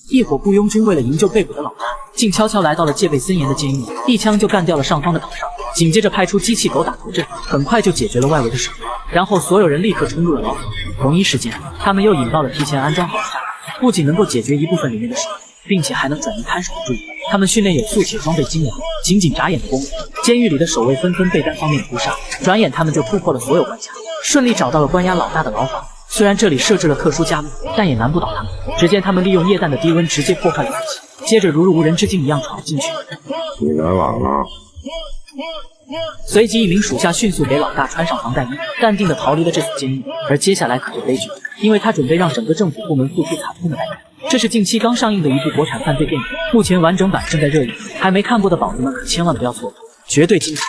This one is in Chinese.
一伙雇佣军为了营救被捕的老大，竟悄悄来到了戒备森严的监狱里，一枪就干掉了上方的岛上。紧接着派出机器狗打头阵，很快就解决了外围的守卫。然后所有人立刻冲入了牢房。同一时间，他们又引到了提前安装好的炸弹，不仅能够解决一部分里面的守卫，并且还能转移看守的注意力。他们训练有素且装备精良，仅仅眨眼的功夫，监狱里的守卫纷纷被单方面扑杀。转眼他们就突破了所有关卡，顺利找到了关押老大的牢房。虽然这里设置了特殊加密，但也难不倒他们。只见他们利用液弹的低温直接破坏了自己，接着如入无人之境一样闯了进去。你来晚了。随即一名属下迅速给老大穿上防弹衣，淡定地逃离了这所监狱。而接下来可就悲剧了，因为他准备让整个政府部门付出惨痛的代价。这是近期刚上映的一部国产犯罪电影，目前完整版正在热映，还没看过的宝子们可千万不要错过，绝对精彩。